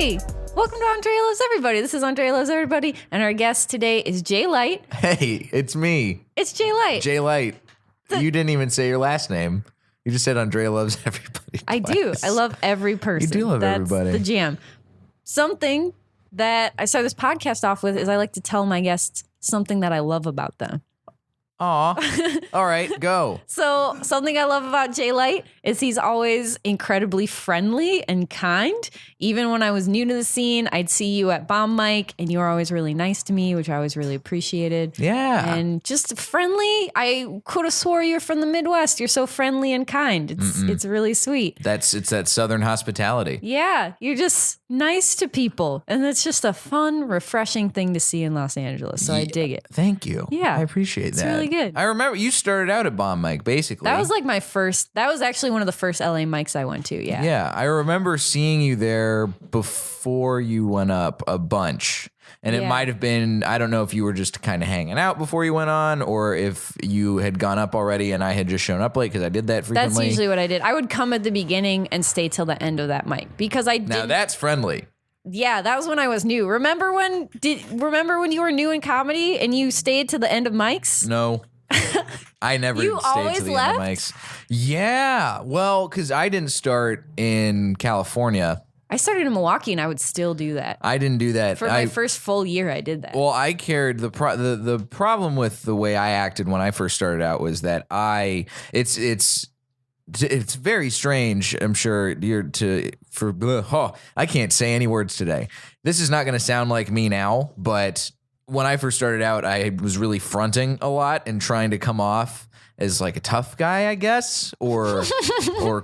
Hey, welcome to Andrea Loves Everybody. This is Andrea Loves Everybody, and our guest today is Jay Light. Hey, it's me. It's Jay Light. Jay Light. You didn't even say your last name. You just said Andrea Loves Everybody. I do. I love every person. You do love everybody. That's the jam. Something that I start this podcast off with is I like to tell my guests something that I love about them. Aw. All right, go. So something I love about Jay Light is he's always incredibly friendly and kind. Even when I was new to the scene, I'd see you at Bomb Mic and you were always really nice to me, which I always really appreciated. Yeah. And just friendly. I could have swore you're from the Midwest. You're so friendly and kind. It's really sweet. It's that Southern hospitality. Yeah, you're just nice to people. And it's just a fun, refreshing thing to see in Los Angeles. So I dig it. Thank you. Yeah. I appreciate that. It's really good. I remember you started out at Bomb Mic, basically. That was like that was actually one of the first LA mics I went to. Yeah. Yeah, I remember seeing you there before you went up a bunch. And it might have been, I don't know if you were just kind of hanging out before you went on or if you had gone up already and I had just shown up late because I did that frequently. That's usually what I did. I would come at the beginning and stay till the end of that mic because I did. Now that's friendly. Yeah, that was when I was new. Remember when you were new in comedy and you stayed to the end of mics? No. I never You stayed always to the left? end of mics. Yeah. Well, because I didn't start in California. I started in Milwaukee and I would still do that. I didn't do that. For my first full year, I did that. Well, I cared. The problem with the way I acted when I first started out was that it's very strange. I'm sure I can't say any words today. This is not going to sound like me now, but when I first started out, I was really fronting a lot and trying to come off as like a tough guy, I guess, or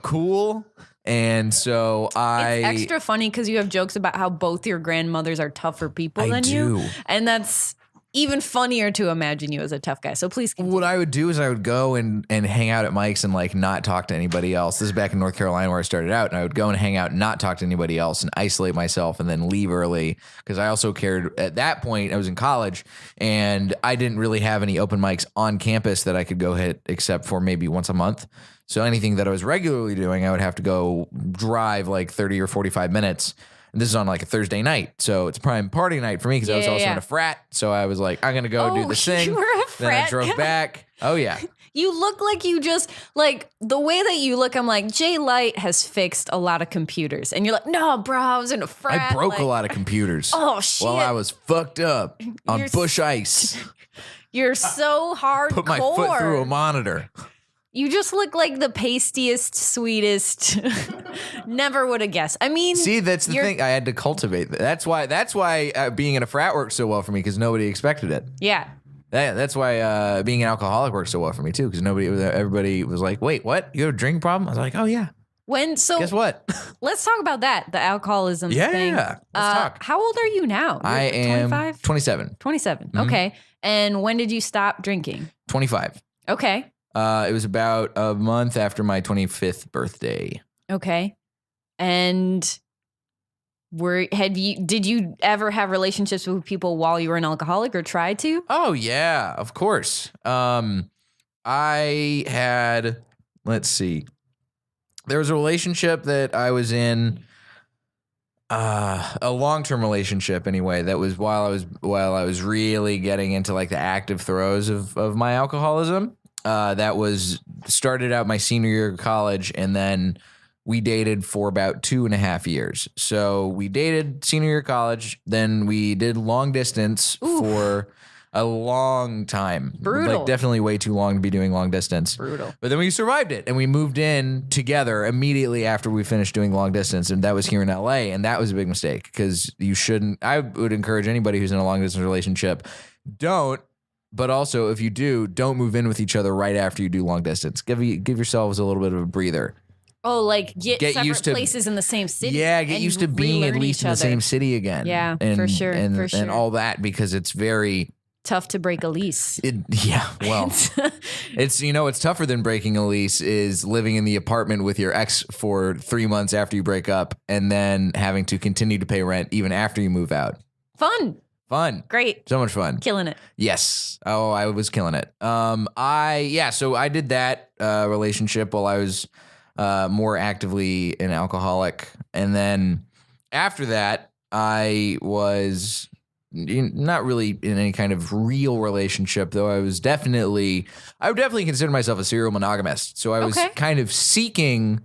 cool. And so it's extra funny because you have jokes about how both your grandmothers are tougher people than you. And that's even funnier to imagine you as a tough guy. So please continue. What I would do is I would go and hang out at mics and like not talk to anybody else. This is back in North Carolina where I started out, and I would go and hang out and not talk to anybody else and isolate myself and then leave early because I also cared. At that point, I was in college and I didn't really have any open mics on campus that I could go hit except for maybe once a month. So anything that I was regularly doing, I would have to go drive like 30 or 45 minutes. And this is on like a Thursday night. So it's prime party night for me because I was also in a frat. So I was like, I'm going to go do this thing. You were a then I frat drove guy? back. Oh, yeah. You look like you just, like, the way that you look, I'm like, Jay Light has fixed a lot of computers. And you're like, no, bro, I was in a frat. I broke a lot of computers. Oh, shit. While I was fucked up on bush ice. You're so hardcore. Put my foot through a monitor. You just look like the pastiest, sweetest. Never would have guessed. I mean, see, that's the thing. I had to cultivate that. That's why being in a frat worked so well for me because nobody expected it. Yeah. That's why being an alcoholic worked so well for me too because everybody was like, "Wait, what? You have a drinking problem?" I was like, "Oh yeah." Guess what? Let's talk about that. The alcoholism thing. Yeah. Let's talk. How old are you now? I am 25? 27. 27. Mm-hmm. Okay. And when did you stop drinking? 25. Okay. It was about a month after my 25th birthday. Okay. And did you ever have relationships with people while you were an alcoholic or try to? Oh yeah, of course. I had, let's see. There was a relationship that I was in, a long-term relationship anyway, that was while I was really getting into like the active throes of my alcoholism. That was started out my senior year of college, and then we dated for about 2.5 years. So we dated senior year of college, then we did long distance for a long time. Brutal. Like definitely way too long to be doing long distance. Brutal. But then we survived it, and we moved in together immediately after we finished doing long distance, and that was here in LA, and that was a big mistake because you shouldn't. I would encourage anybody who's in a long distance relationship, don't. But also, if you do, don't move in with each other right after you do long distance. Give yourselves a little bit of a breather. Oh, like get separate used to places in the same city. Yeah, get used to being at least in the same city again. Yeah, and, for sure. And all that because it's very tough to break a lease. Well, it's tougher than breaking a lease is living in the apartment with your ex for 3 months after you break up and then having to continue to pay rent even after you move out. Fun. Great. So much fun. Killing it. Yes. Oh, I was killing it. So I did that relationship while I was more actively an alcoholic. And then after that, I was not really in any kind of real relationship, though I would definitely consider myself a serial monogamist. So I was kind of seeking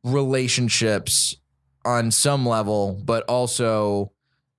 relationships on some level, but also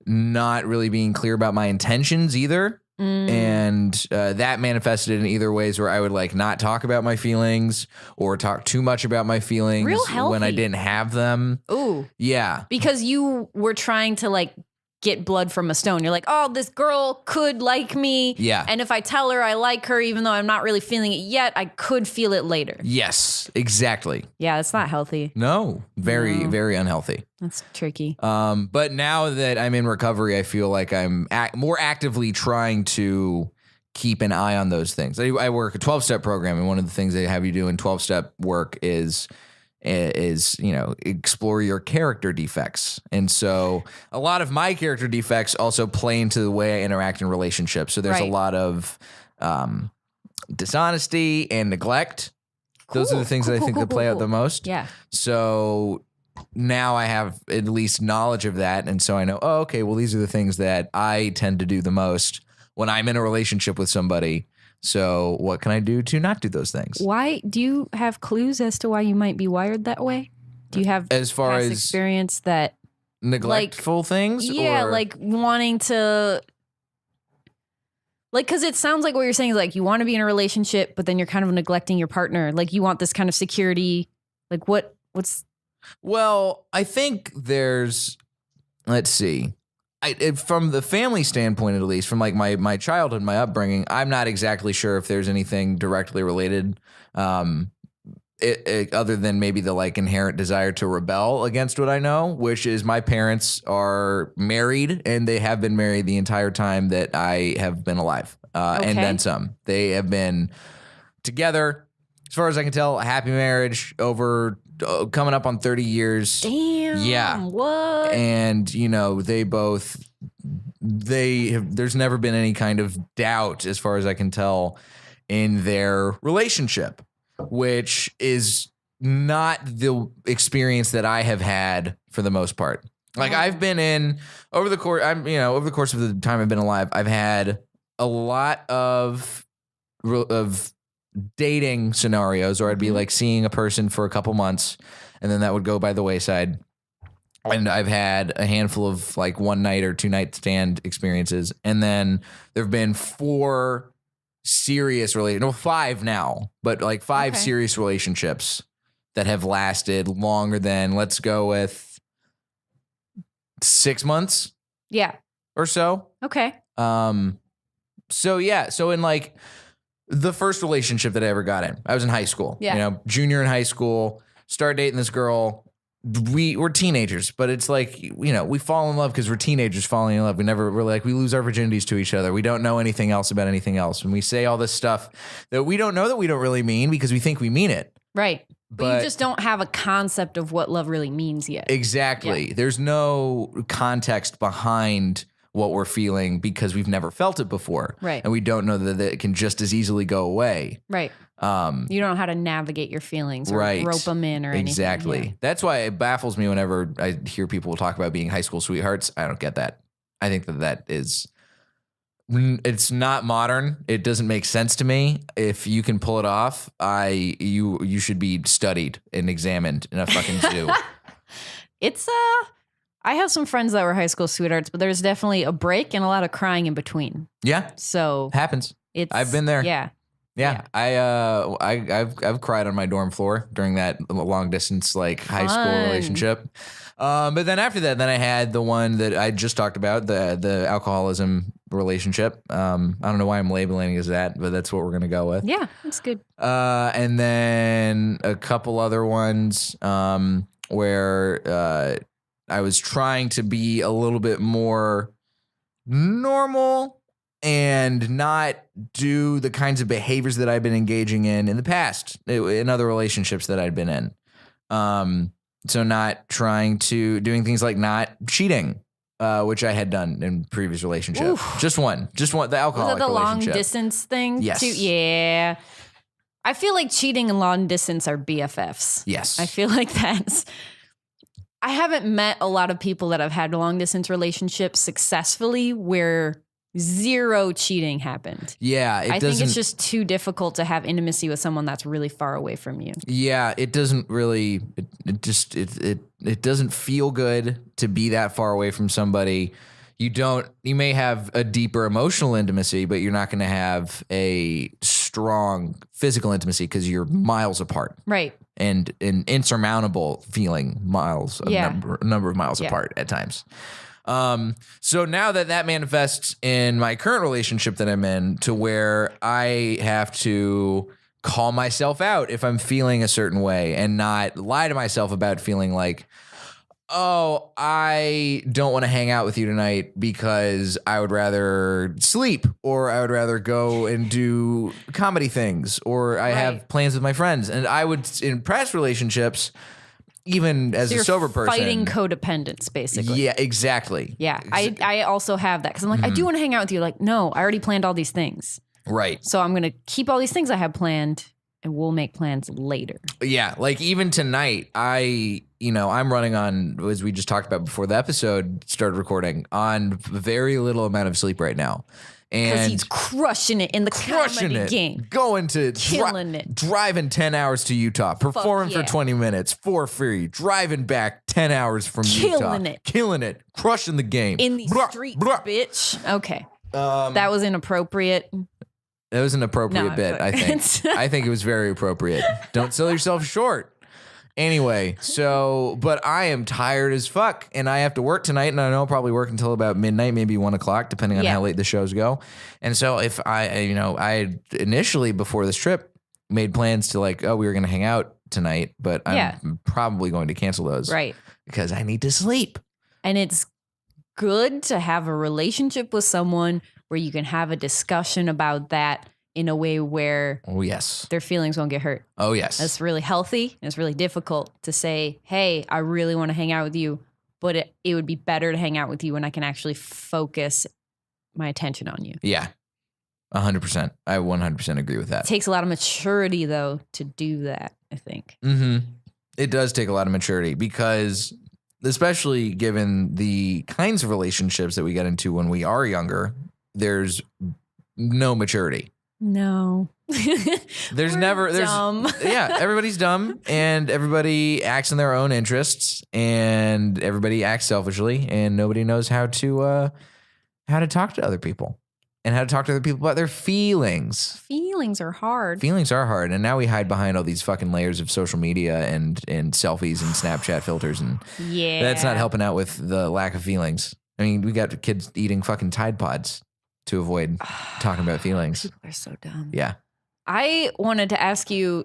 not really being clear about my intentions either. And that manifested in either ways where I would like not talk about my feelings or talk too much about my feelings when I didn't have them. Ooh. Yeah. Because you were trying to like get blood from a stone. You're like, oh, this girl could like me. Yeah. And if I tell her I like her, even though I'm not really feeling it yet, I could feel it later. Yes, exactly. Yeah, it's not healthy. No, very unhealthy. That's tricky. But now that I'm in recovery, I feel like I'm more actively trying to keep an eye on those things. I work a 12-step program, and one of the things they have you do in 12-step work is explore your character defects. And so a lot of my character defects also play into the way I interact in relationships. So there's a lot of dishonesty and neglect. Those are the things that I think that play out the most. Yeah. So now I have at least knowledge of that. And so I know, oh, okay, well, these are the things that I tend to do the most when I'm in a relationship with somebody. So what can I do to not do those things? Why do you have clues as to why you might be wired that way? Do you have as far past as experience that neglectful things? Yeah, or? like wanting to because it sounds like what you're saying is like you want to be in a relationship, but then you're kind of neglecting your partner. Like you want this kind of security. Like what's Well, I think let's see. From the family standpoint, at least, from like my childhood, my upbringing, I'm not exactly sure if there's anything directly related, other than maybe the like inherent desire to rebel against what I know, which is my parents are married and they have been married the entire time that I have been alive, and then some. They have been together, as far as I can tell, a happy marriage over coming up on 30 years. Damn. Yeah. What? And, there's never been any kind of doubt, as far as I can tell, in their relationship, which is not the experience that I have had for the most part. Like I've been in over the course of the time I've been alive, I've had a lot of dating scenarios, or I'd be like seeing a person for a couple months and then that would go by the wayside. And I've had a handful of like one night or 2 night stand experiences. And then there've been 5 now, but like 5 serious relationships that have lasted longer than, let's go with 6 months. Yeah. Or so. Okay. So yeah. So in like the first relationship that I ever got in, I was in high school. Yeah. Junior in high school, start dating this girl. We're teenagers, but it's like, we fall in love because we're teenagers falling in love. We lose our virginities to each other. We don't know anything else about anything else. And we say all this stuff that we don't know that we don't really mean because we think we mean it. Right. But you just don't have a concept of what love really means yet. Exactly. Yeah. There's no context behind what we're feeling because we've never felt it before. Right. And we don't know that it can just as easily go away. Right. You don't know how to navigate your feelings or rope them in or anything. Exactly. Yeah. That's why it baffles me whenever I hear people talk about being high school sweethearts. I don't get that. I think it's not modern. It doesn't make sense to me. If you can pull it off, you should be studied and examined in a fucking zoo. I have some friends that were high school sweethearts, but there's definitely a break and a lot of crying in between. Yeah. So happens. I've been there. Yeah. Yeah. I've cried on my dorm floor during that long distance like high school relationship. But then after that, I had the one that I just talked about, the alcoholism relationship. I don't know why I'm labeling it as that, but that's what we're gonna go with. Yeah, that's good. And then a couple other ones where I was trying to be a little bit more normal and not do the kinds of behaviors that I've been engaging in the past in other relationships that I'd been in. So not doing things like not cheating, which I had done in previous relationships. Oof. Just one, the alcoholic Was that the long relationship. distance thing? Yes. Too? Yeah. I feel like cheating and long distance are BFFs. Yes. I feel like I haven't met a lot of people that have had long distance relationships successfully where zero cheating happened. Yeah, I think it's just too difficult to have intimacy with someone that's really far away from you. Yeah, it doesn't really. It doesn't feel good to be that far away from somebody. You may have a deeper emotional intimacy, but you're not going to have a strong physical intimacy because you're miles apart. Right. And an insurmountable feeling number of miles apart at times. So now that manifests in my current relationship that I'm in, to where I have to call myself out if I'm feeling a certain way and not lie to myself about feeling like, oh, I don't want to hang out with you tonight because I would rather sleep, or I would rather go and do comedy things, or I have plans with my friends. And I would, in past relationships, even as a sober person, fighting codependence, basically. Yeah, exactly. Yeah, I also have that because I'm like, I do want to hang out with you. Like, no, I already planned all these things. Right. So I'm going to keep all these things I have planned, and we'll make plans later. Yeah, like even tonight, I'm running on, as we just talked about before the episode started recording, on very little amount of sleep right now. Because he's crushing it in the comedy game. Going to killing it. Driving 10 hours to Utah, performing for 20 minutes for free, driving back 10 hours from Utah. Killing it. Crushing the game. In the streets, bitch. Okay. That was inappropriate. It was an appropriate bit, I think. I think it was very appropriate. Don't sell yourself short. Anyway, but I am tired as fuck, and I have to work tonight, and I know I'll probably work until about midnight, maybe 1 o'clock, depending on how late the shows go. And so if I initially before this trip made plans to we were going to hang out tonight, but I'm probably going to cancel those. Right. Because I need to sleep. And it's good to have a relationship with someone where you can have a discussion about that in a way where their feelings won't get hurt. Oh, yes. That's really healthy. And it's really difficult to say, hey, I really want to hang out with you, but it would be better to hang out with you when I can actually focus my attention on you. Yeah, 100%. I 100% agree with that. It takes a lot of maturity, though, to do that, I think. Mm-hmm. It does take a lot of maturity because, especially given the kinds of relationships that we get into when we are younger, there's no maturity. No. There's dumb. Everybody's dumb, and everybody acts in their own interests, and everybody acts selfishly, and nobody knows how to talk to other people and how to talk to other people about their feelings. Feelings are hard. And now we hide behind all these fucking layers of social media and selfies and Snapchat filters, and that's not helping out with the lack of feelings. I mean, we got kids eating fucking Tide Pods to avoid talking about feelings. People are so dumb. Yeah. I wanted to ask you,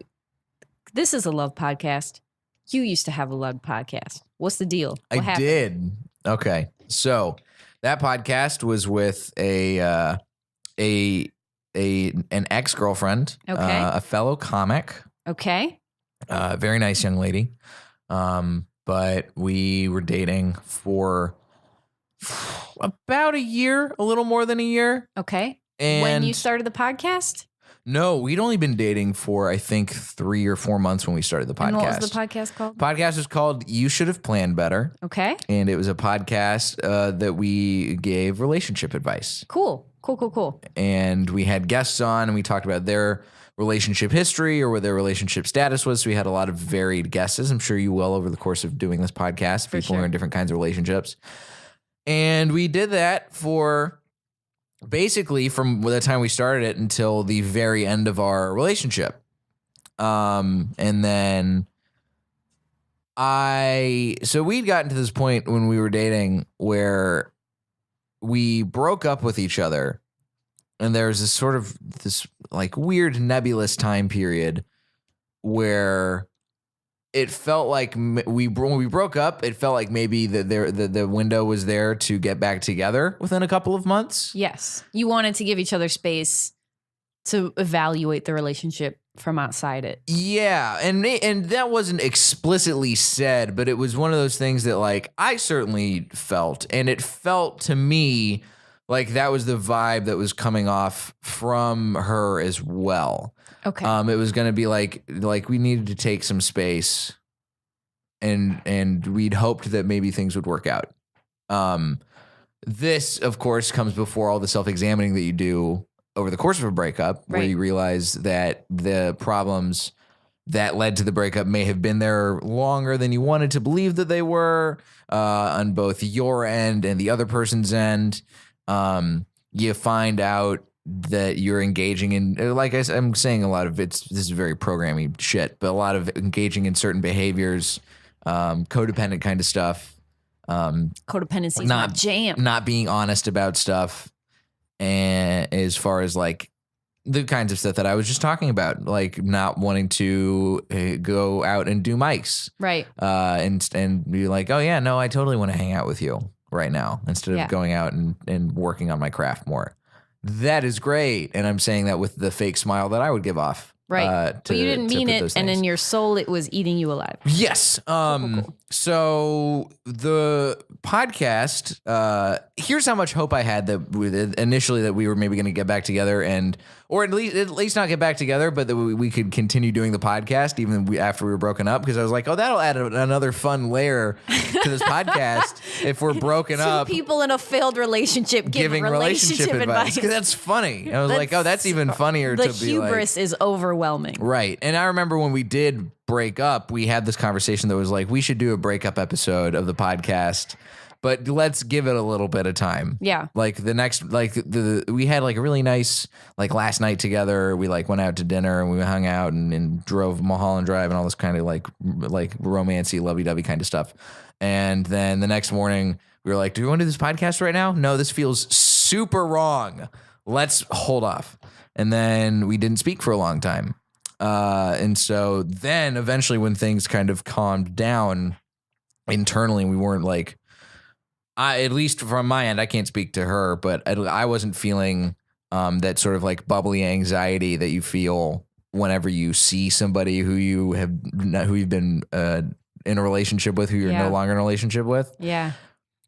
this is a love podcast. You used to have a love podcast. What's the deal? What happened? Did. Okay. So that podcast was with an ex-girlfriend, a fellow comic. Okay. Very nice young lady. But we were dating for about a year, a little more than a year. Okay. And when you started the podcast? No, we'd only been dating for, I think, 3 or 4 months when we started the podcast. And what was the podcast called? Podcast was called You Should Have Planned Better. Okay. And it was a podcast that we gave relationship advice. Cool. And we had guests on, and we talked about their relationship history or what their relationship status was. So we had a lot of varied guests. I'm sure you will over the course of doing this podcast. For people sure. who are in different kinds of relationships. And we did that for basically from the time we started it until the very end of our relationship. And then so we'd gotten to this point when we were dating where we broke up with each other, and there was this weird nebulous time period where it felt like when we broke up, it felt like maybe the window was there to get back together within a couple of months. Yes. You wanted to give each other space to evaluate the relationship from outside it. Yeah. And that wasn't explicitly said, but it was one of those things that I certainly felt. And it felt to me like that was the vibe that was coming off from her as well. Okay. It was going to be like we needed to take some space and we'd hoped that maybe things would work out. This, of course, comes before all the self-examining that you do over the course of a breakup, where you realize that the problems that led to the breakup may have been there longer than you wanted to believe that they were, on both your end and the other person's end. You find out that you're engaging in, like I'm saying, a lot of this is very programming shit, but a lot of engaging in certain behaviors, codependent kind of stuff. Codependency is my jam. Not being honest about stuff, and as far as like the kinds of stuff that I was just talking about, like not wanting to go out and do mics, right? And be like, oh yeah, no, I totally want to hang out with you right now instead of going out and working on my craft more. That is great, and I'm saying that with the fake smile that I would give off. Right. But you didn't mean it, and in your soul, it was eating you alive. Yes. Cool. So the podcast, here's how much hope I had that initially that we were maybe going to get back together or at least not get back together, but that we could continue doing the podcast even after we were broken up. Because I was like, oh, that'll add another fun layer to this podcast if we're broken up. Two people in a failed relationship giving relationship advice. Because that's funny. I was like, oh, that's even funnier to be like. The hubris is overwhelming. Right. And I remember when we did break up, we had this conversation that was like, we should do a breakup episode of the podcast, but let's give it a little bit of time. Yeah. Like the next, like we had like a really nice, like last night together, we like went out to dinner and we hung out and drove Mulholland Drive and all this kind of like romancy, lovey-dovey kind of stuff. And then the next morning we were like, do we want to do this podcast right now? No, this feels super wrong. Let's hold off. And then we didn't speak for a long time. And so then eventually when things kind of calmed down internally, we weren't like, at least from my end, I can't speak to her, but I wasn't feeling that sort of like bubbly anxiety that you feel whenever you see somebody who you've been in a relationship with, who you're no longer in a relationship with. Yeah.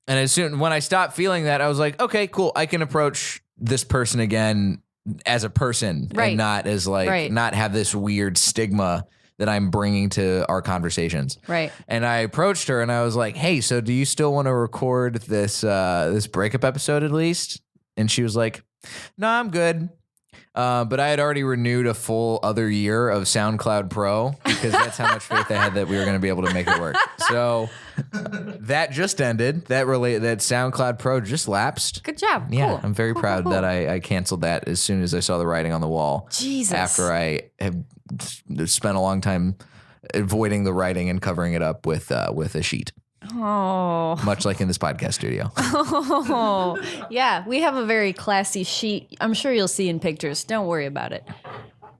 And when I stopped feeling that, I was like, okay, cool. I can approach this person again as a person and not as like, not have this weird stigma that I'm bringing to our conversations. Right. And I approached her and I was like, hey, so do you still want to record this breakup episode at least? And she was like, no, I'm good. But I had already renewed a full other year of SoundCloud Pro because that's how much faith I had that we were going to be able to make it work. So that just ended. That SoundCloud Pro just lapsed. Good job. Yeah, cool. I'm very proud that I canceled that as soon as I saw the writing on the wall. Jesus. After I have spent a long time avoiding the writing and covering it up with a sheet. Oh. Much like in this podcast studio. Oh, yeah. We have a very classy sheet. I'm sure you'll see in pictures. Don't worry about it.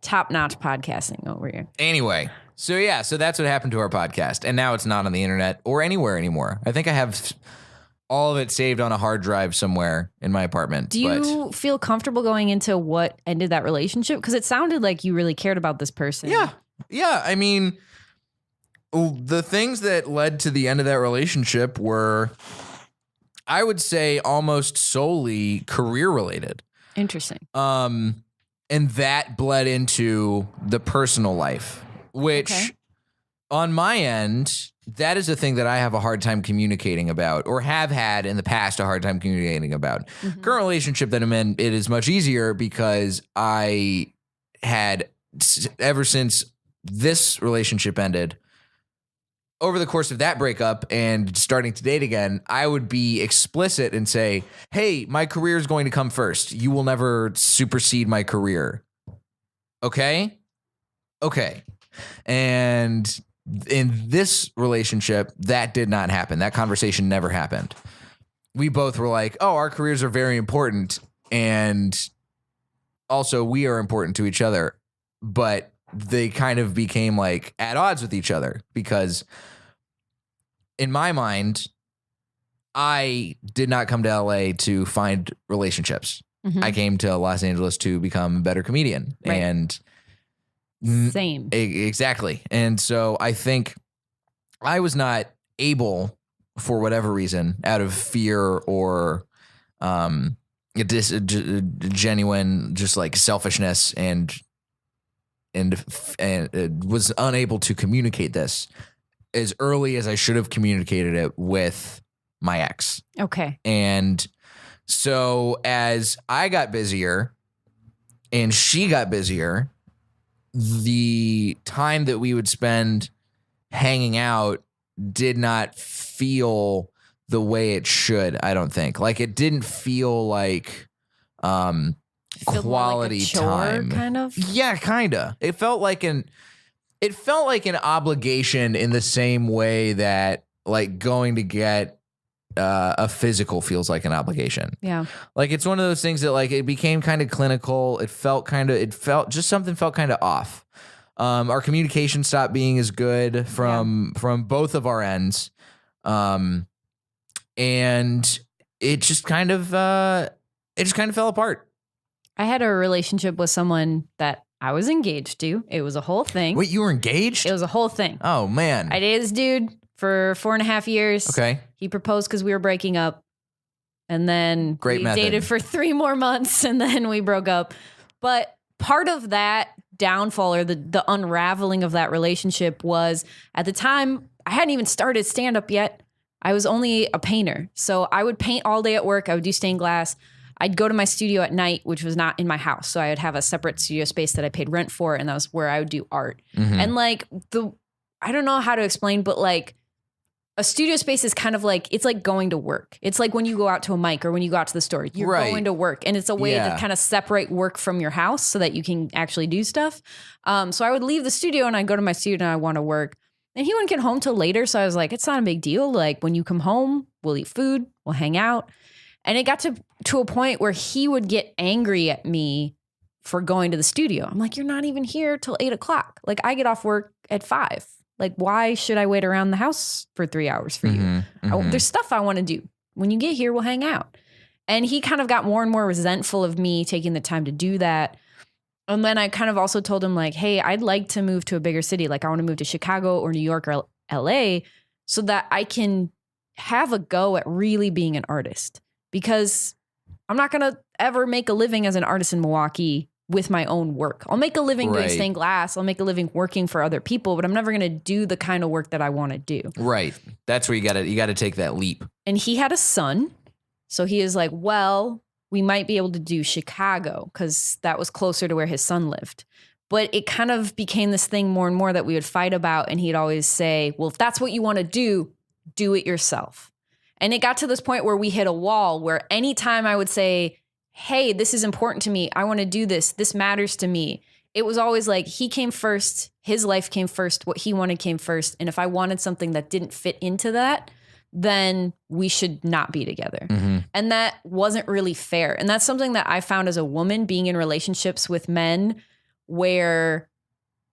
Top-notch podcasting over here. Anyway, so that's what happened to our podcast. And now it's not on the internet or anywhere anymore. I think I have all of it saved on a hard drive somewhere in my apartment. Do you feel comfortable going into what ended that relationship? Because it sounded like you really cared about this person. Yeah. Yeah. I mean, the things that led to the end of that relationship were, I would say, almost solely career related. Interesting. And that bled into the personal life, which on my end, that is a thing that I have a hard time communicating about, or have had in the past a hard time communicating about. Mm-hmm. Current relationship that I'm in, it is much easier because I had, ever since this relationship ended, over the course of that breakup and starting to date again, I would be explicit and say, hey, my career is going to come first. You will never supersede my career. Okay? Okay. And in this relationship, that did not happen. That conversation never happened. We both were like, oh, our careers are very important. And also we are important to each other. But they kind of became like at odds with each other because in my mind, I did not come to LA to find relationships. Mm-hmm. I came to Los Angeles to become a better comedian. Right. And same. Exactly. And so I think I was not able, for whatever reason, out of fear or genuine just like selfishness and was unable to communicate this as early as I should have communicated it with my ex. Okay. And so as I got busier and she got busier, the time that we would spend hanging out did not feel the way it should, I don't think. Like it didn't feel like quality like a chore, time. kind of? Yeah, kind of. It felt like an obligation in the same way that like going to get a physical feels like an obligation. Yeah. Like it's one of those things that like it became kind of clinical. Something felt kind of off. Our communication stopped being as good from both of our ends. And it just kind of fell apart. I had a relationship with someone that I was engaged to. It was a whole thing. Wait, you were engaged? It was a whole thing. Oh man. I dated this dude for 4.5 years. Okay. He proposed because we were breaking up. And then Great we method. dated for 3 more months and then we broke up. But part of that downfall or the unraveling of that relationship was at the time, I hadn't even started stand-up yet. I was only a painter. So I would paint all day at work. I would do stained glass. I'd go to my studio at night, which was not in my house. So I would have a separate studio space that I paid rent for. And that was where I would do art. Mm-hmm. And like I don't know how to explain, but like a studio space is kind of like, it's like going to work. It's like when you go out to a mic or when you go out to the store, you're going to work. And it's a way to kind of separate work from your house so that you can actually do stuff. So I would leave the studio and I'd go to my studio and I want to work. And he wouldn't get home till later. So I was like, it's not a big deal. Like when you come home, we'll eat food, we'll hang out. And it got to a point where he would get angry at me for going to the studio. I'm like, you're not even here till 8 o'clock. Like I get off work at 5. Like, why should I wait around the house for 3 hours for you? There's stuff I want to do. When you get here, we'll hang out. And he kind of got more and more resentful of me taking the time to do that. And then I kind of also told him like, hey, I'd like to move to a bigger city. Like I want to move to Chicago or New York or LA so that I can have a go at really being an artist. Because I'm not going to ever make a living as an artist in Milwaukee with my own work. I'll make a living doing stained glass. I'll make a living working for other people, but I'm never going to do the kind of work that I want to do. Right. That's where you got to take that leap. And he had a son. So he is like, well, we might be able to do Chicago because that was closer to where his son lived. But it kind of became this thing more and more that we would fight about. And he'd always say, well, if that's what you want to do it yourself. And it got to this point where we hit a wall where anytime I would say, hey, this is important to me. I want to do this. This matters to me. It was always like he came first. His life came first. What he wanted came first. And if I wanted something that didn't fit into that, then we should not be together. Mm-hmm. And that wasn't really fair. And that's something that I found as a woman being in relationships with men where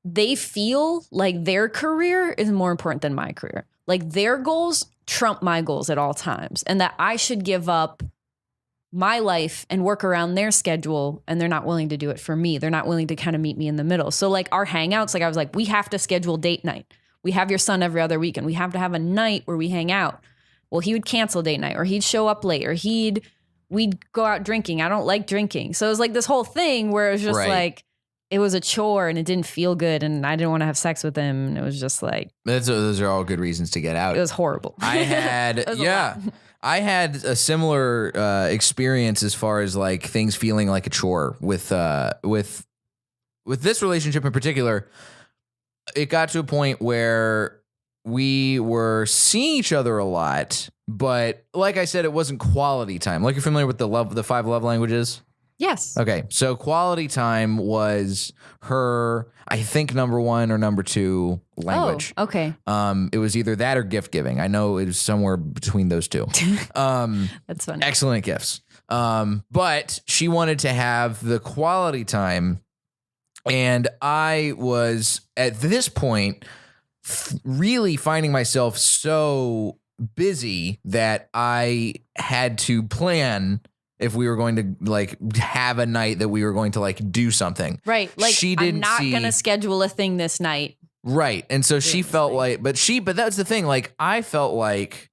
they feel like their career is more important than my career. Like their goals trump my goals at all times. And that I should give up my life and work around their schedule, and they're not willing to do it for me. They're not willing to kind of meet me in the middle. So like our hangouts, like I was like, we have to schedule date night. We have your son every other weekend. We have to have a night where we hang out. Well, he would cancel date night or he'd show up late or we'd go out drinking. I don't like drinking. So it was like this whole thing where it was just like, it was a chore and it didn't feel good and I didn't want to have sex with him. And it was just like, those are all good reasons to get out. It was horrible. I had, I had a similar experience as far as like things feeling like a chore with this relationship in particular. It got to a point where we were seeing each other a lot, but like I said, it wasn't quality time. Like you're familiar with the 5 love languages? Yes. Okay. So quality time was her, I think, number 1 or number 2 language. Oh, okay. It was either that or gift giving. I know it was somewhere between those two. That's funny. Excellent gifts. But she wanted to have the quality time. And I was at this point really finding myself so busy that I had to plan if we were going to like have a night that we were going to like do something. Right. Like she didn't I'm not going to schedule a thing this night. Right. And so she felt like, but that's the thing. Like I felt like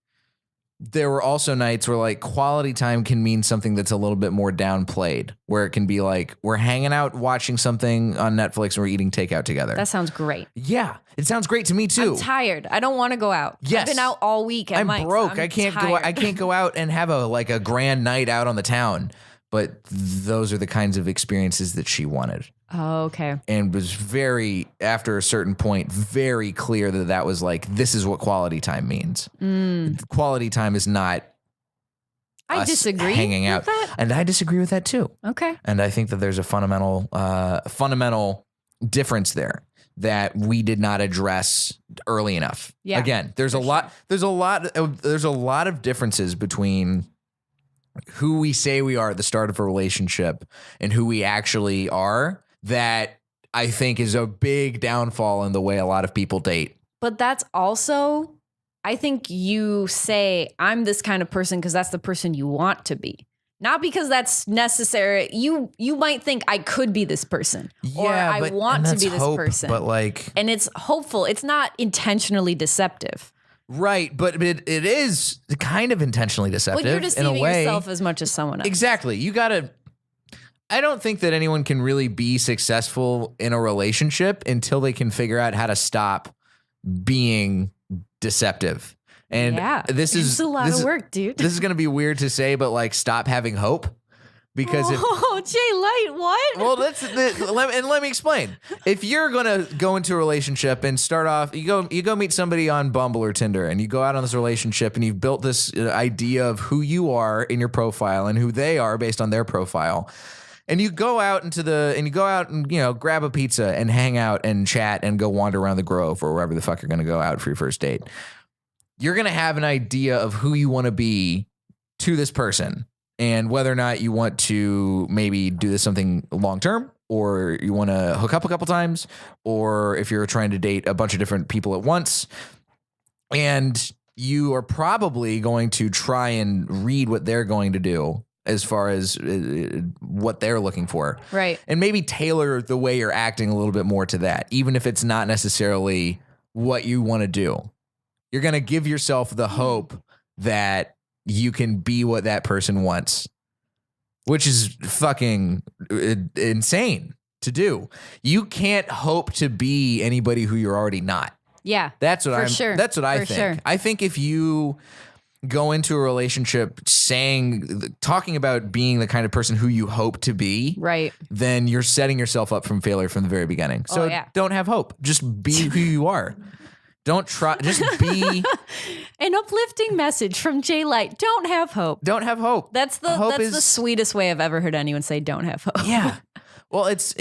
there were also nights where like quality time can mean something that's a little bit more downplayed, where it can be like we're hanging out watching something on Netflix and we're eating takeout together. That sounds great. Yeah, it sounds great to me too. I'm tired. I don't want to go out. Yes. I've been out all week at I'm Mike's. broke. I'm I can't tired. go. I can't go out and have a grand night out on the town. But those are the kinds of experiences that she wanted. Oh, okay. And was very, after a certain point, very clear that was like, this is what quality time means. Quality time is not I us disagree hanging out. with that. And I disagree with that too. Okay. And I think that there's a fundamental difference there that we did not address early enough. Yeah, Again, there's a lot of differences between who we say we are at the start of a relationship and who we actually are that I think is a big downfall in the way a lot of people date. But that's also, I think you say, I'm this kind of person because that's the person you want to be. Not because that's necessary. You might think I could be this person, or I want to be this person. But like, and it's hopeful. It's not intentionally deceptive. Right, but it is kind of intentionally deceptive. Well, you're in deceiving a way. yourself as much as someone else. Exactly. You gotta. I don't think that anyone can really be successful in a relationship until they can figure out how to stop being deceptive. And this is a lot of work, dude. This is going to be weird to say, but like, stop having hope. Because Jay Light, what? Well, let me explain. If you're gonna go into a relationship and start off, you go meet somebody on Bumble or Tinder, and you go out on this relationship, and you've built this idea of who you are in your profile and who they are based on their profile, and you go out and grab a pizza and hang out and chat and go wander around the Grove or wherever the fuck you're gonna go out for your first date. You're gonna have an idea of who you want to be to this person. And whether or not you want to maybe do this something long term, or you want to hook up a couple times, or if you're trying to date a bunch of different people at once, and you are probably going to try and read what they're going to do as far as what they're looking for. Right. And maybe tailor the way you're acting a little bit more to that, even if it's not necessarily what you want to do. You're going to give yourself the hope that you can be what that person wants, which is fucking insane to do. You can't hope to be anybody who you're already not. Yeah. That's what That's what I think. Sure. I think if you go into a relationship talking about being the kind of person who you hope to be, right, then you're setting yourself up from failure from the very beginning. So don't have hope. Just be who you are. Don't try. Just be. An uplifting message from Jay Light. Don't have hope. Don't have hope. That's the sweetest way I've ever heard anyone say don't have hope. Yeah. Well, it's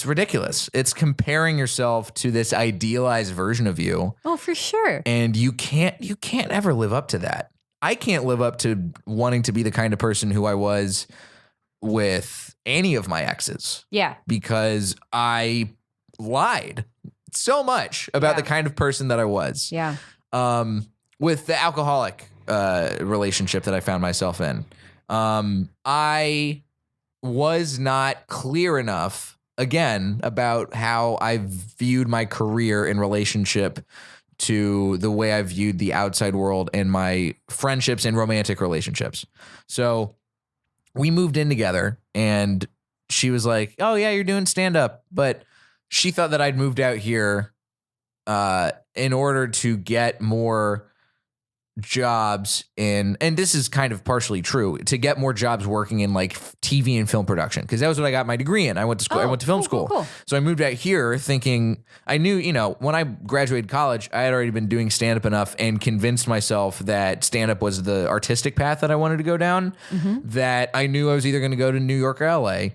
ridiculous. It's comparing yourself to this idealized version of you. Oh, for sure. And you can't ever live up to that. I can't live up to wanting to be the kind of person who I was with any of my exes. Yeah. Because I lied so much about the kind of person that I was. Yeah. With the alcoholic relationship that I found myself in, I was not clear enough, again, about how I viewed my career in relationship to the way I viewed the outside world and my friendships and romantic relationships. So we moved in together, and she was like, "Oh yeah, you're doing stand-up," but she thought that I'd moved out here in order to get more jobs in, and this is kind of partially true, to get more jobs working in like TV and film production, because that was what I got my degree in. I went to school. I went to film school. Cool. So I moved out here thinking, I knew, when I graduated college, I had already been doing stand-up enough and convinced myself that stand-up was the artistic path that I wanted to go down, that I knew I was either going to go to New York or LA.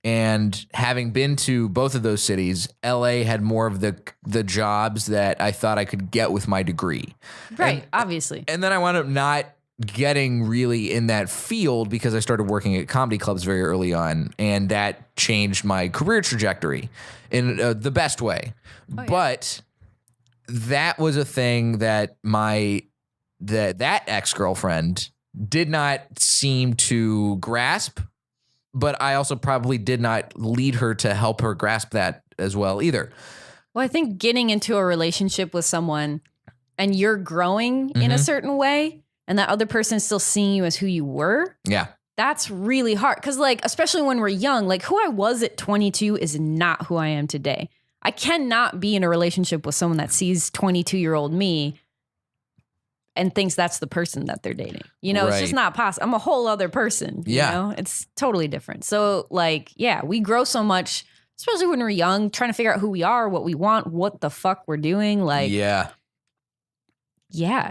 And having been to both of those cities, LA had more of the jobs that I thought I could get with my degree. Right, obviously. And then I wound up not getting really in that field because I started working at comedy clubs very early on, and that changed my career trajectory in the best way. Oh, yeah. But that was a thing that that ex-girlfriend did not seem to grasp. But I also probably did not lead her to help her grasp that as well either. Well, I think getting into a relationship with someone and you're growing in a certain way and that other person is still seeing you as who you were. Yeah. That's really hard. Cause like, especially when we're young, like who I was at 22 is not who I am today. I cannot be in a relationship with someone that sees 22-year-old me and thinks that's the person that they're dating. You know, it's just not possible. I'm a whole other person. You know, it's totally different. So like, yeah, we grow so much, especially when we're young, trying to figure out who we are, what we want, what the fuck we're doing. Like, yeah,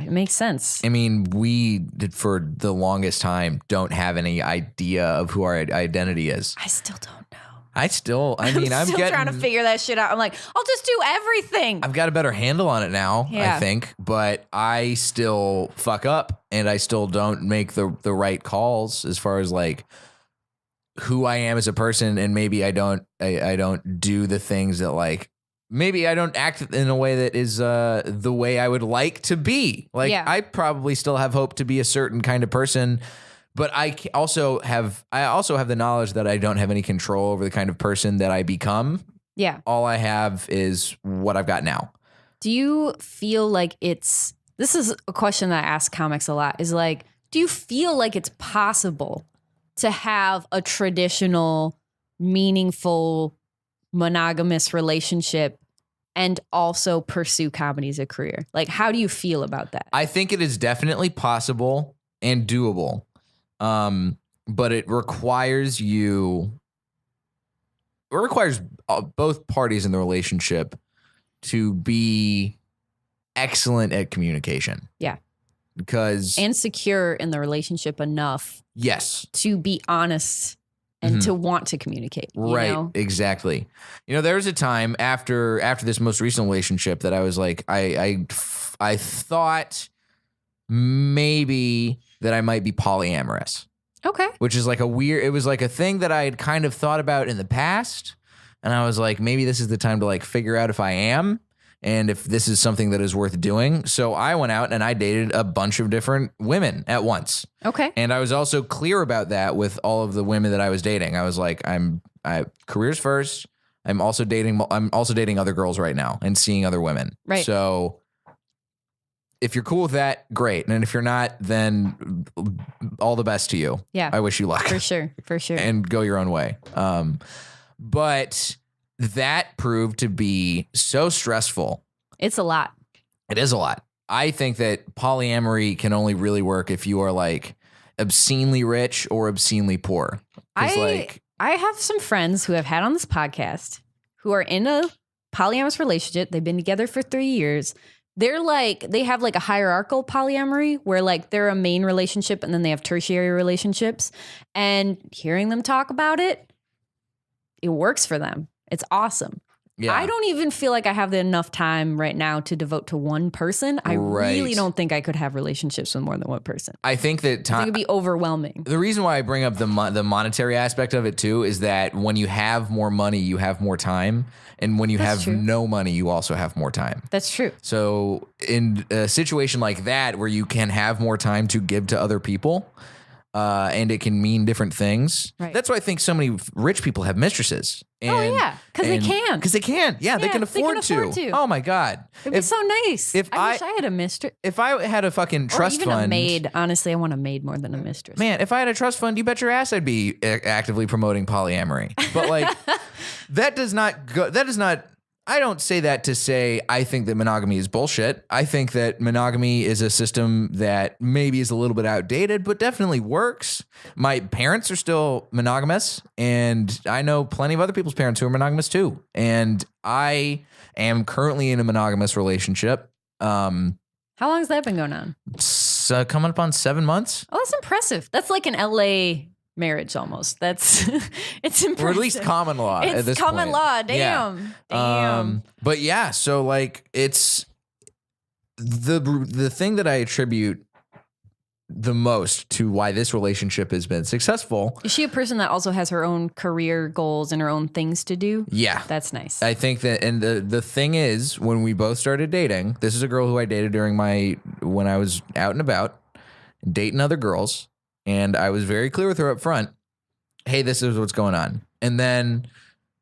it makes sense. I mean, we did for the longest time don't have any idea of who our identity is. I still don't know. I'm still trying to figure that shit out. I'm like, I'll just do everything. I've got a better handle on it now, I think, but I still fuck up and I still don't make the right calls as far as like who I am as a person. And maybe I don't do the things that like, maybe I don't act in a way that is the way I would like to be. Like I probably still have hope to be a certain kind of person. But I also have the knowledge that I don't have any control over the kind of person that I become. Yeah. All I have is what I've got now. Do you feel like this is a question that I ask comics a lot, is like, do you feel like it's possible to have a traditional, meaningful, monogamous relationship and also pursue comedy as a career? Like, how do you feel about that? I think it is definitely possible and doable. But it requires both parties in the relationship to be excellent at communication. Yeah. And secure in the relationship enough. Yes. To be honest and to want to communicate. Right. You know? Exactly. You know, there was a time after this most recent relationship that I was like, I thought maybe that I might be polyamorous. Okay. Which is like it was like a thing that I had kind of thought about in the past. And I was like, maybe this is the time to like figure out if I am and if this is something that is worth doing. So I went out and I dated a bunch of different women at once. Okay. And I was also clear about that with all of the women that I was dating. I was like, careers first. I'm also dating other girls right now and seeing other women. Right. So if you're cool with that, great. And if you're not, then all the best to you. Yeah. I wish you luck. For sure. For sure. And go your own way. But that proved to be so stressful. It's a lot. It is a lot. I think that polyamory can only really work if you are like obscenely rich or obscenely poor. I have some friends who have had on this podcast who are in a polyamorous relationship. They've been together for 3 years. They have like a hierarchical polyamory where like they're a main relationship and then they have tertiary relationships. And hearing them talk about it, it works for them. It's awesome. Yeah. I don't even feel like I have enough time right now to devote to one person. I really don't think I could have relationships with more than one person. I think that it would be overwhelming. The reason why I bring up the monetary aspect of it too is that when you have more money, you have more time. And when you have no money, you also have more time. That's true. So in a situation like that, where you can have more time to give to other people, and it can mean different things. Right. That's why I think so many rich people have mistresses. Because they can. Because they can. Yeah, they can afford to. Oh my God. It'd be so nice. I wish I had a mistress. If I had a fucking trust fund. Or even a maid. Honestly, I want a maid more than a mistress. Man, if I had a trust fund, you bet your ass I'd be actively promoting polyamory. But like, I don't say that to say I think that monogamy is bullshit. I think that monogamy is a system that maybe is a little bit outdated, but definitely works. My parents are still monogamous, and I know plenty of other people's parents who are monogamous too. And I am currently in a monogamous relationship. How long has that been going on? Coming up on 7 months. Oh, that's impressive. That's like an LA marriage almost. It's impressive. Or at least common law at this point. It's common law. Damn. Yeah. Damn. But yeah, so like it's the thing that I attribute the most to why this relationship has been successful. Is she a person that also has her own career goals and her own things to do? Yeah. That's nice. I think that, and the thing is, when we both started dating, this is a girl who I dated when I was out and about, dating other girls. And I was very clear with her up front, hey, this is what's going on. And then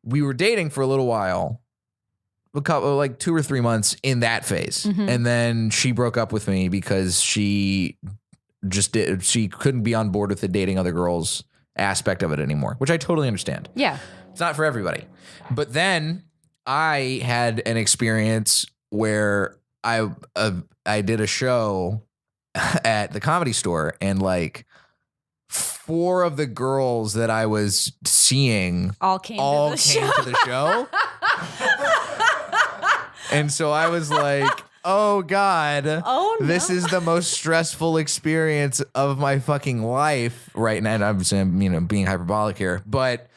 we were dating for a little while, a couple, like 2 or 3 months in that phase. And then she broke up with me because she couldn't be on board with the dating other girls aspect of it anymore, which I totally understand. Yeah. It's not for everybody. But then I had an experience where I did a show at the Comedy Store, and like 4 of the girls that I was seeing all came to the show. And so I was like, oh God, oh no. This is the most stressful experience of my fucking life right now. And I'm being hyperbolic here, but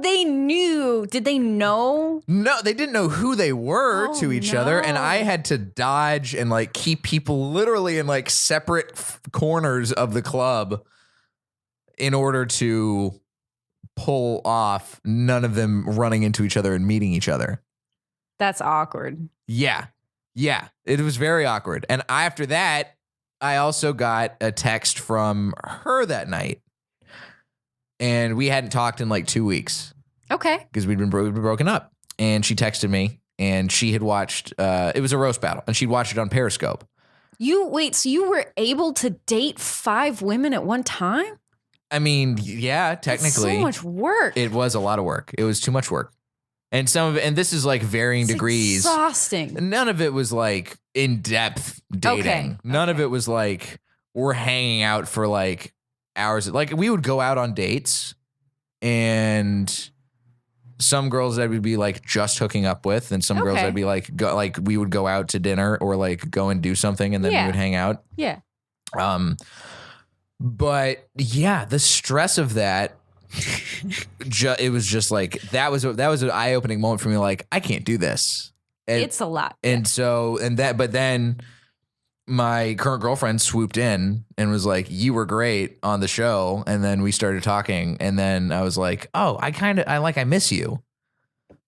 they knew. Did they know? No, they didn't know who they were to each other. And I had to dodge and like keep people literally in like separate corners of the club in order to pull off none of them running into each other and meeting each other. That's awkward. Yeah. Yeah. It was very awkward. And after that, I also got a text from her that night. And we hadn't talked in like 2 weeks. Okay. Because we'd been broken up. And she texted me, and she had watched, it was a roast battle, and she'd watched it on Periscope. So you were able to date 5 women at one time? I mean, yeah, technically. That's so much work. It was a lot of work. It was too much work. And and this is like varying degrees. Exhausting. None of it was like in-depth dating. Okay. None of it was like we're hanging out for like hours. Like we would go out on dates, and some girls I would be like just hooking up with, and some girls I'd be like we would go out to dinner or like go and do something, and then we would hang out. Yeah. But yeah, the stress of that. It was just like that was an eye-opening moment for me. Like I can't do this. And, it's a lot. And so but then my current girlfriend swooped in and was like, "You were great on the show." And then we started talking, and then I was like, "Oh, I miss you.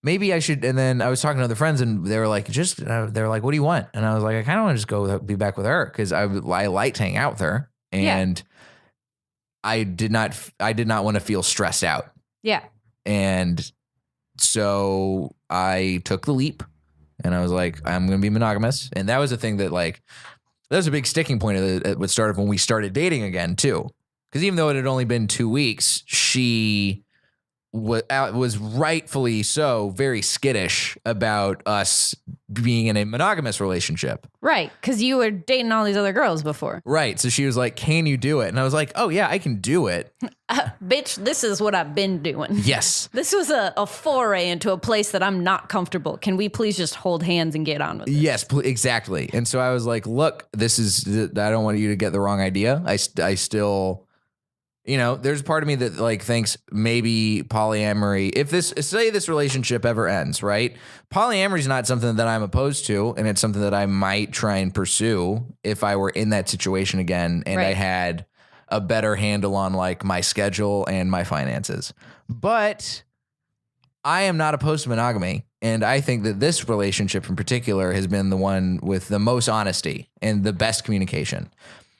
Maybe I should." And then I was talking to other friends, and they were like, they were like, "What do you want?" And I was like, "I kind of want to just go be back with her because I liked hanging out with her." And I did not want to feel stressed out. Yeah. And so I took the leap, and I was like, I'm going to be monogamous. And that was the thing that like, that was a big sticking point at what started when we started dating again too. Because even though it had only been 2 weeks, she was rightfully so very skittish about us being in a monogamous relationship. Right. Because you were dating all these other girls before. Right. So she was like, "Can you do it?" And I was like, "Oh yeah, I can do it." Bitch, this is what I've been doing. Yes. This was a foray into a place that I'm not comfortable. Can we please just hold hands and get on with it? Yes, exactly. And so I was like, "Look, I don't want you to get the wrong idea. I still, there's a part of me that like thinks maybe polyamory, if this relationship ever ends, right? Polyamory is not something that I'm opposed to, and it's something that I might try and pursue if I were in that situation again and I had a better handle on like my schedule and my finances. But I am not opposed to monogamy, and I think that this relationship in particular has been the one with the most honesty and the best communication.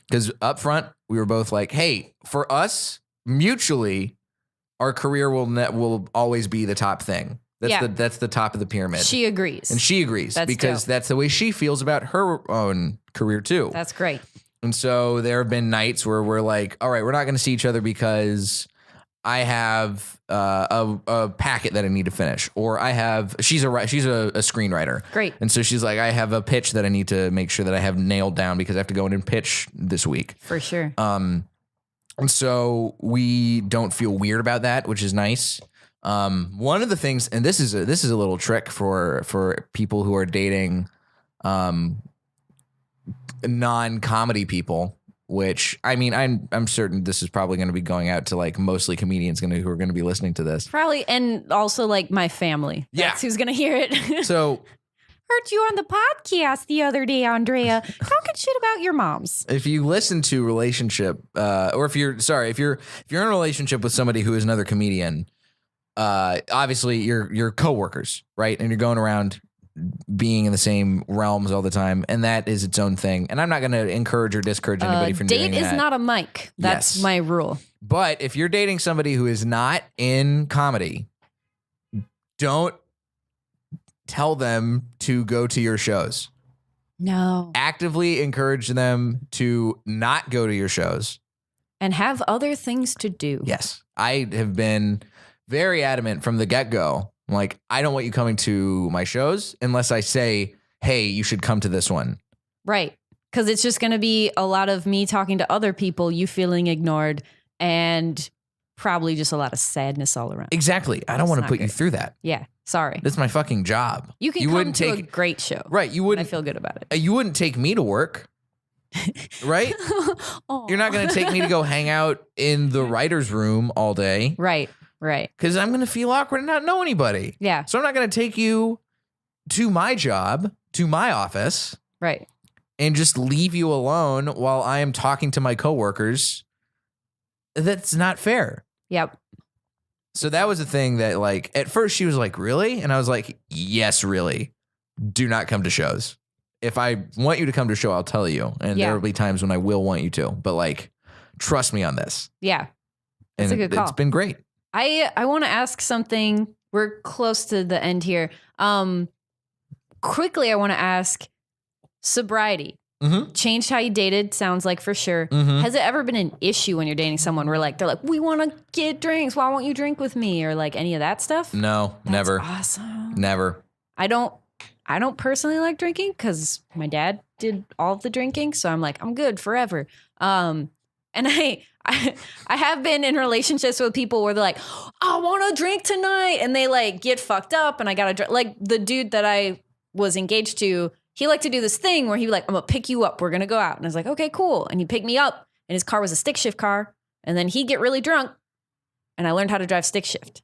Because up front, we were both like, "Hey, for us, mutually, our career will always be the top thing. That's the top of the pyramid." She agrees. And she agrees because that's the way she feels about her own career too. That's great. And so there have been nights where we're like, "All right, we're not going to see each other because I have a packet that I need to finish," or she's a screenwriter. Great. And so she's like, "I have a pitch that I need to make sure that I have nailed down because I have to go in and pitch this week." For sure. And so we don't feel weird about that, which is nice. One of the things, and this is a little trick for people who are dating non-comedy people, which I mean, I'm certain this is probably going to be going out to like mostly comedians who are going to be listening to this. Probably, and also like my family. That's who's going to hear it. So heard you on the podcast the other day, Andrea, talking shit about your moms. If you listen to relationship, or if you're in a relationship with somebody who is another comedian, obviously you're coworkers, right? And you're going around being in the same realms all the time, and that is its own thing. And I'm not going to encourage or discourage anybody from doing that. Date is not a mic. That's my rule. But if you're dating somebody who is not in comedy, don't tell them to go to your shows. No. Actively encourage them to not go to your shows. And have other things to do. Yes. I have been very adamant from the get-go. I'm like, I don't want you coming to my shows unless I say, hey, you should come to this one. Right. Because it's just going to be a lot of me talking to other people, you feeling ignored, and probably just a lot of sadness all around. Exactly. I don't want to put you through that. Yeah. Sorry. That's my fucking job. You can come to a great show. Right. You wouldn't. I feel good about it. You wouldn't take me to work. Right? You're not going to take me to go hang out in the writer's room all day. Right. Right. Because I'm going to feel awkward and not know anybody. Yeah. So I'm not going to take you to my job, to my office. Right. And just leave you alone while I am talking to my coworkers. That's not fair. Yep. So that was the thing that, like, at first she was like, really? And I was like, yes, really. Do not come to shows. If I want you to come to a show, I'll tell you. And there will be times when I will want you to. But, like, trust me on this. Yeah. That's a good call. It's been great. I want to ask something. We're close to the end here. Quickly, I want to ask, sobriety. Mm-hmm. Changed how you dated, sounds like for sure. Mm-hmm. Has it ever been an issue when you're dating someone where they're like, we want to get drinks. Why won't you drink with me? Or like any of that stuff? No, That's never. Awesome. Never. I don't personally like drinking because my dad did all of the drinking. So I'm like, I'm good forever. And I have been in relationships with people where they're like, I want to drink tonight. And they like get fucked up and I got to drink. Like the dude that I was engaged to, he liked to do this thing where he'd be like, I'm going to pick you up. We're going to go out. And I was like, okay, cool. And he'd pick me up and his car was a stick shift car. And then he'd get really drunk and I learned how to drive stick shift.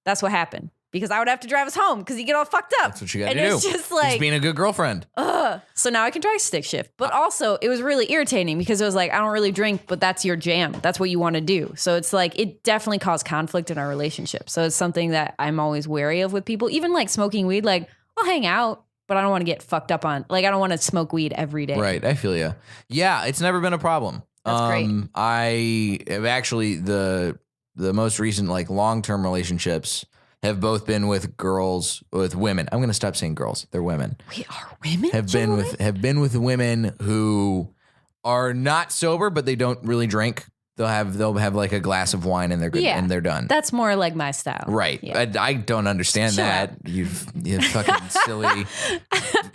That's what happened because I would have to drive us home because he'd get all fucked up. That's what you got to do. And it's just like. He's being a good girlfriend. So now I can drive stick shift. But also it was really irritating because it was like, I don't really drink, but that's your jam. That's what you want to do. So it's like, it definitely caused conflict in our relationship. So it's something that I'm always wary of with people, even like smoking weed, like I'll hang out. But I don't want to get fucked up on, like, I don't want to smoke weed every day. Right. I feel you. Yeah. It's never been a problem. That's great. I have actually, the most recent, like, long-term relationships have both been with women. I'm going to stop saying girls. They're women. We are women? Have been with women who are not sober, but they don't really drink. They'll have like a glass of wine and they're good and they're done. That's more like my style. Right. Yeah. I don't understand that. You fucking silly.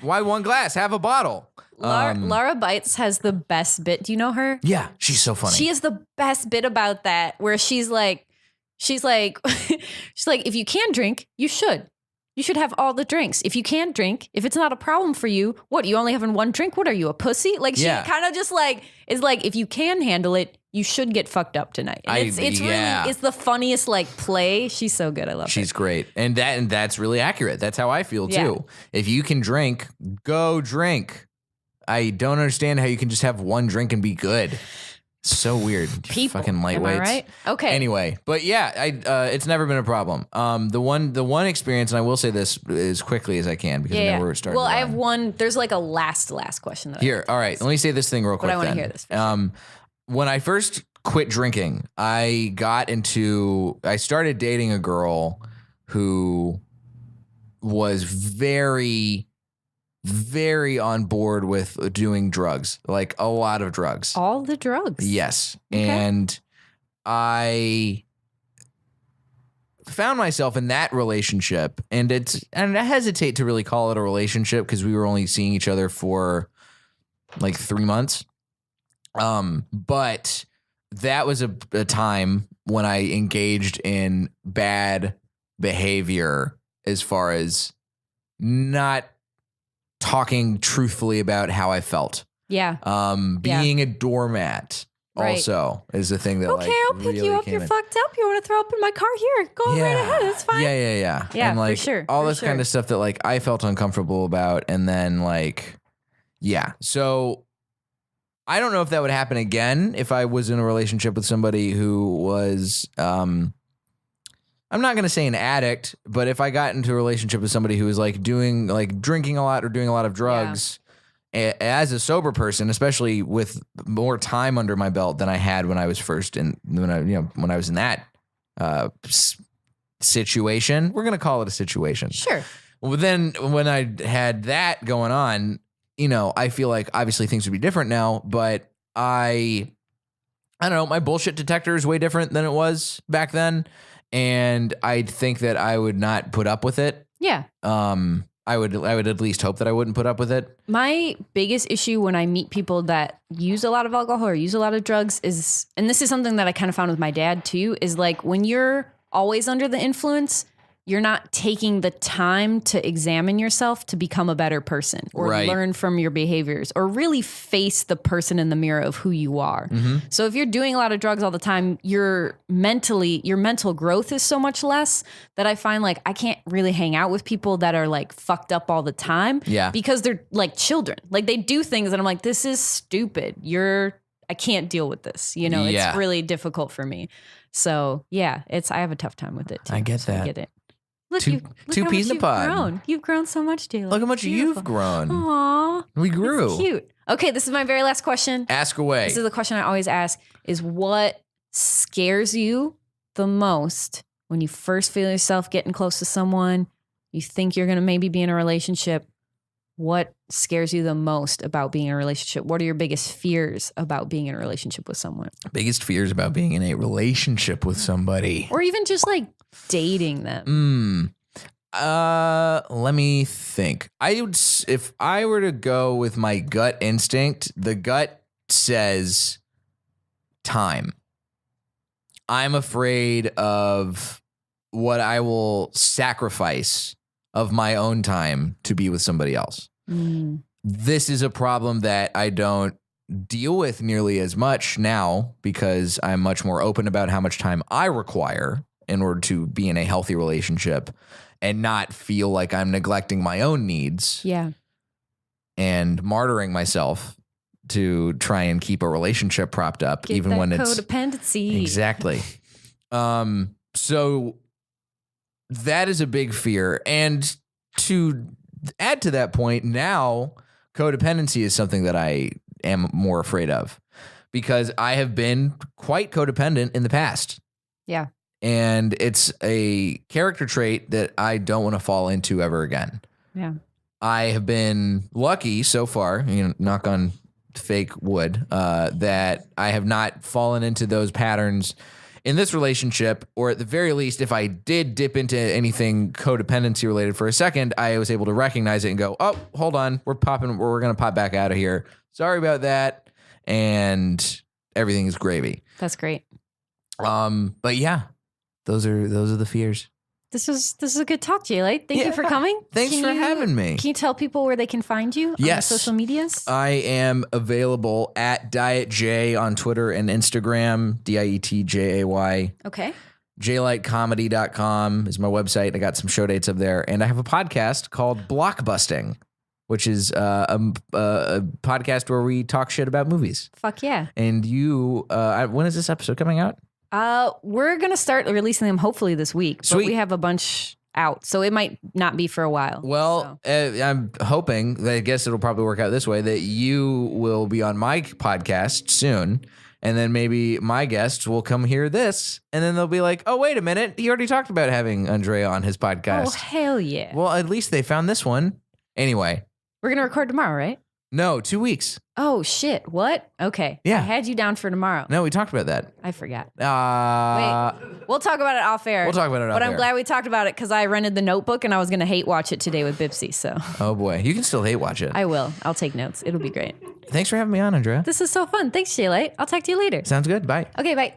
Why one glass? Have a bottle. Laura Bites has the best bit. Do you know her? Yeah. She's so funny. She has the best bit about that where she's like, if you can drink, you should. You should have all the drinks. If you can't drink, if it's not a problem for you, what, you only having one drink? What are you, a pussy? Like she kind of just like, is like, if you can handle it, you should get fucked up tonight. And it's really, it's the funniest like play. She's so good. I love her. She's great. And that's really accurate. That's how I feel too. If you can drink, go drink. I don't understand how you can just have one drink and be good. So weird. People. Fucking lightweights. Am I right? Okay. Anyway, but yeah, it's never been a problem. The one experience, and I will say this as quickly as I can because I know we're starting. Well, I have one. There's like a last question that here. All right, let me say this thing real quick. But I want to hear this. When I first quit drinking, I started dating a girl who was very, very on board with doing drugs, like a lot of drugs. All the drugs. Yes. Okay. And I found myself in that relationship, and I hesitate to really call it a relationship because we were only seeing each other for like 3 months. But that was a time when I engaged in bad behavior as far as not talking truthfully about how I felt. Yeah. Being a doormat also is a thing that okay, I'll pick really you up. You're fucked up. You want to throw up in my car? Here, go right ahead. That's fine. Yeah. Yeah, and like for sure. all this kind of stuff that like I felt uncomfortable about, and then like, yeah. So I don't know if that would happen again if I was in a relationship with somebody who was, I'm not going to say an addict, but if I got into a relationship with somebody who was like drinking a lot or doing a lot of drugs as a sober person, especially with more time under my belt than I had when I was when I was in that situation, we're going to call it a situation. Sure. Well, then when I had that going on, I feel like obviously things would be different now, but I don't know, my bullshit detector is way different than it was back then. And I think that I would not put up with it. Yeah. I would at least hope that I wouldn't put up with it. My biggest issue when I meet people that use a lot of alcohol or use a lot of drugs is, and this is something that I kind of found with my dad too, is like when you're always under the influence, you're not taking the time to examine yourself to become a better person or learn from your behaviors or really face the person in the mirror of who you are. Mm-hmm. So if you're doing a lot of drugs all the time, your mental growth is so much less that I find like I can't really hang out with people that are like fucked up all the time because they're like children. Like they do things that I'm like, this is stupid. I can't deal with this. It's really difficult for me. So yeah, I have a tough time with it too. I get that. I get it. Look, two how peas much in a pod. Grown. You've grown so much, Jayla. Look how much you've grown. Aww. We grew. That's cute. Okay, this is my very last question. Ask away. This is the question I always ask is what scares you the most when you first feel yourself getting close to someone, you think you're going to maybe be in a relationship. What scares you the most about being in a relationship? What are your biggest fears about being in a relationship with someone? Biggest fears about being in a relationship with somebody. Or even just like dating them. Let me think. If I were to go with my gut instinct, the gut says time. I'm afraid of what I will sacrifice of my own time to be with somebody else. This is a problem that I don't deal with nearly as much now because I'm much more open about how much time I require in order to be in a healthy relationship and not feel like I'm neglecting my own needs. Yeah. And martyring myself to try and keep a relationship propped up. Get even that when it's codependency. Exactly. So that is a big fear. And to add to that point, now codependency is something that I am more afraid of because I have been quite codependent in the past. Yeah. And it's a character trait that I don't want to fall into ever again. Yeah. I have been lucky so far, knock on fake wood, that I have not fallen into those patterns in this relationship, or at the very least, if I did dip into anything codependency related for a second, I was able to recognize it and go, oh, hold on, we're going to pop back out of here. Sorry about that. And everything is gravy. That's great. But yeah, those are the fears. This is a good talk, Jay. Thank you for coming. Thanks for having me. Can you tell people where they can find you on social medias? I am available at Diet J on Twitter and Instagram, DIETJAY. Okay. jlightcomedy.com is my website. I got some show dates up there. And I have a podcast called Blockbusting, which is a podcast where we talk shit about movies. Fuck yeah. And when is this episode coming out? We're going to start releasing them hopefully this week. Sweet. But we have a bunch out, so it might not be for a while. Well, I'm hoping that I guess it'll probably work out this way, that you will be on my podcast soon, and then maybe my guests will come hear this, and then they'll be like, oh, wait a minute, he already talked about having Andrea on his podcast. Oh, hell yeah. Well, at least they found this one. Anyway. We're going to record tomorrow, right? No, 2 weeks. Oh, shit. What? Okay. Yeah. I had you down for tomorrow. No, we talked about that. I forgot. Wait. We'll talk about it off air. We'll talk about it off But air. I'm glad we talked about it because I rented The Notebook and I was going to hate watch it today with Bipsy. So. Oh, boy. You can still hate watch it. I will. I'll take notes. It'll be great. Thanks for having me on, Andrea. This is so fun. Thanks, Jay. I'll talk to you later. Sounds good. Bye. Okay, bye.